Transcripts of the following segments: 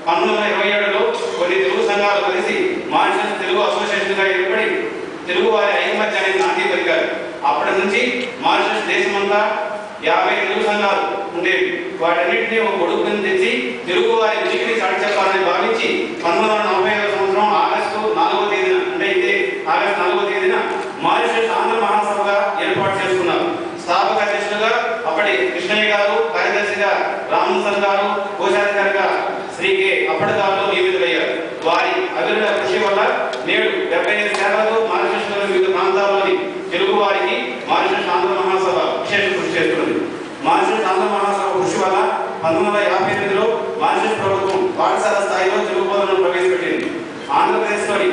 1927లో కొన్ని తెలుగు సంఘాలు కలిసి మారిషస్ తెలుగు అసోసియేషన్గా ఏర్పడి తెలుగు వారి ఐకమత్యాన్ని నాంది పలికారు. అప్పటి నుంచి మారిషస్ దేశమంతా 50 తెలుగు సంఘాలు ఉండేవి. వాటన్నింటినీ ఒక గొడుగుని తెచ్చి తెలుగు వారి ఉనికిని చాటి చెప్పాలని భావించి 1945 సంవత్సరం ఆగస్టు 4వ తేదీన, అంటే ఇదే ఆగస్టు 4వ తేదీన మారిషస్ ఆంధ్ర మహాసభగా ఏర్పాటు చేసుకున్నారు. స్థాపక అధ్యక్షులుగా అప్పటి కృష్ణయ్య గారు, కార్యదర్శిగా రామసన్ గారు, కోశాధికారిగా శ్రీ కె అప్పటిదారులు నియమితులయ్యారు. వారి అభివృద్ధి కృషి వల్ల నేడు 75 శాఖలతో మారిషస్లోని వివిధ ప్రాంతాల్లోని తెలుగు వారికి మారిషస్ ఆంధ్ర మహాసభ విశేష కృషి చేస్తున్నది. మారిషస్ ఆంధ్ర మహాసభ కృషి వల్ల 1958లో మారిషస్ ప్రభుత్వం పాఠశాల స్థాయిలో తెలుగు బోధనను ప్రవేశపెట్టింది. ఆంధ్రప్రదేశ్లోని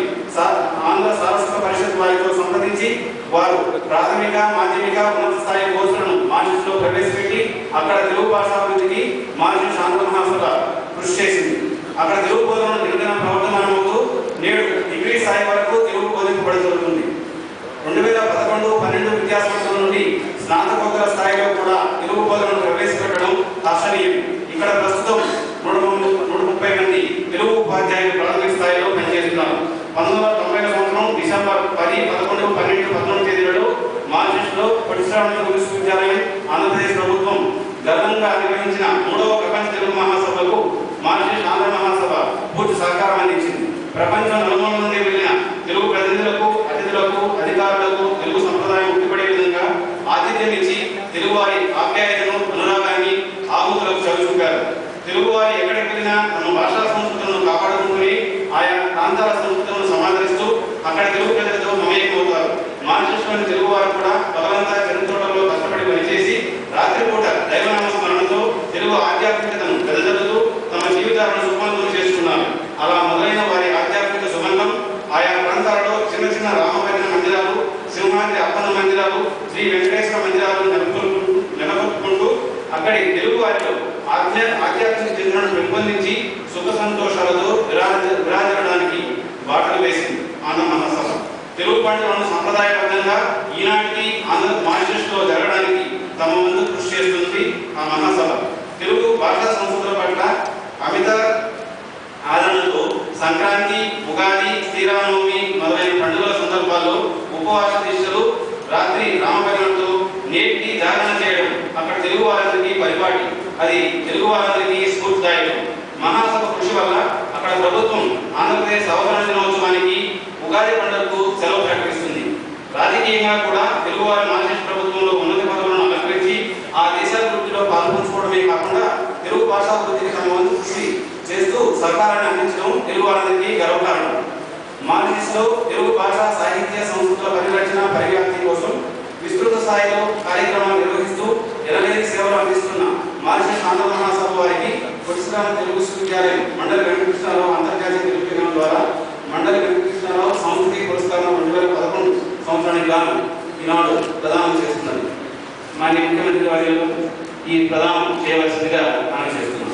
ఆంధ్ర సారస్వత పరిషత్ వారితో సంప్రదించి వారు ప్రాథమిక, మాధ్యమిక, ఉన్నత స్థాయి కోర్సులను మారిషస్లో ప్రవేశపెట్టి అక్కడ తెలుగు భాషాభివృద్ధికి మారిషస్ ఆంధ్ర మహాసభ కృషి చేసింది. అక్కడ తెలుగు బోధనను నిరంతరం ప్రవర్తమానమవుతూ నేడు డిగ్రీ స్థాయి వరకు తెలుగు బోధింపబడుతుంది. 2011-12 విద్యా సంవత్సరం నుండి స్నాతకోత్తర స్థాయిలో కూడా తెలుగు బోధనను ప్రవేశపెట్టడం హర్షణీయం. ఇక్కడ ప్రస్తుతం 130 మంది తెలుగు ఉపాధ్యాయులు ప్రాథమిక స్థాయిలో పనిచేస్తున్నారు. 1990 సంవత్సరం డిసెంబర్ 10, 11, 12, 13 తేదీలలో మారిషస్లో పొట్టిశ్రావణ విశ్వవిద్యాలయం ఆంధ్రప్రదేశ్ ప్రభుత్వం గర్వంగా నిర్వహించిన 3వ ప్రపంచ తెలుగు మహాసభకు మారిషస్ ఆంధ్ర మహాసభ పూర్తి సహకారం అందించింది. ప్రపంచం నలుమూలల నుండి వెళ్ళిన తెలుగు ప్రతినిధులకు, అతిథులకు, అధికారులకు తెలుగు సంప్రదాయం ఉట్టిపడే విధంగా ఆతిథ్యం ఇచ్చి తెలుగువారి ఆప్యాయతను, అనురాగాన్ని ఆహుతులకు చవిచూపారు. తెలుగువారి ఎక్కడికి వెళ్ళినా తమ భాషా సంస్కృతులను కాపాడుకుంటూనే ఆయా ప్రాంతాల సంస్కృతులను సమాదరిస్తూ అక్కడ తెలుగు ప్రజలతో మమేకమవుతారు. మారిషస్లోని తెలుగువారు కూడా పగలంతా చెరుతోటలో కష్టపడి పనిచేసి రాత్రిపూట దైవనామ స్మరణతో తెలుగు ఆధ్యాత్మికతను వెదజల్లుతూ తమ జీవితాలను సుఖవంతం చేసుకున్నారు. అలా మొదలైన వారి ఆధ్యాత్మిక సుగంధం ఆయా ప్రాంతాలలో చిన్న చిన్న రామపరిణ మందిరాలు, సింహాద్రి అప్పన్న మందిరాలు, శ్రీ వెంకటేశ్వర మందిరాలు నెలకొల్పుకుంటూ అక్కడి తెలుగు వారిలో ఆధ్యాత్మిక చింతనను పెంపొందించి సుఖ సంతోషాలతో విరాజడానికి బాటలు వేసింది ఆంధ్ర మహాసభ. తెలుగు పండుగలను సంప్రదాయబద్ధంగా ఈనాటికి మారిషస్లో జరగడానికి తమ ముందు కృషి చేస్తుంది ఆ మహాసభ. తెలుగు భాషా సంస్కృతుల పట్ల అమిత ఆదరణతో సంక్రాంతి, ఉగాది, శ్రీరామనవమి మొదలైన పండుగల సందర్భాల్లో ఉపవాస దీక్షలు, రాత్రి రామభజనలతో నేటికి జాగరణ చేయడం అక్కడ తెలుగు వారందరికీ పరిపాటి. అది తెలుగు వారందరికీ స్ఫూర్తిదాయకం. మహాసభ కృషి వల్ల అక్కడ ప్రభుత్వం ఆంధ్రప్రదేశ్ అవతరణ దినోత్సవానికి, ఉగాది పండుగకు సెలవు ప్రకటిస్తుంది. రాజకీయంగా కూడా తెలుగువారి మారిషస్ ప్రభుత్వంలో ఉన్నత పదవులను అలంకరించి ఆ దేశాభివృద్ధిలో పాల్పంచుకోవడమే కాకుండా తెలుగు భాషాభివృద్ధికి తమ వంతు కృషి చేస్తూ సహకారాన్ని అందించడం తెలుగు వారందరికీ గర్వకారణం. మారిషస్లో తెలుగు భాష, సాహిత్య, సంస్కృతుల పరిరక్షణ, పరివ్యాప్తి కోసం విస్తృత స్థాయిలో కార్యక్రమాలు నిర్వహిస్తూ ఎనలేని సేవలు అందిస్తున్న మారిషస్ ఆంధ్ర మహాసభ వారికి పొట్టిశ్రావణ తెలుగు విశ్వవిద్యాలయం మండలి వెంకటకృష్ణారావు అంతర్జాతీయ తెలుగు కేంద్రం ద్వారా మండలి వెంకటకృష్ణారావు సాంస్కృతిక పురస్కారం 2011 సంవత్సరానికి గాను ఈనాడు ప్రదానం చేస్తున్నది. మాన్య ముఖ్యమంత్రి వారి ఈ ప్రదానం చేయవలసిందిగా మనం చేస్తున్నాం.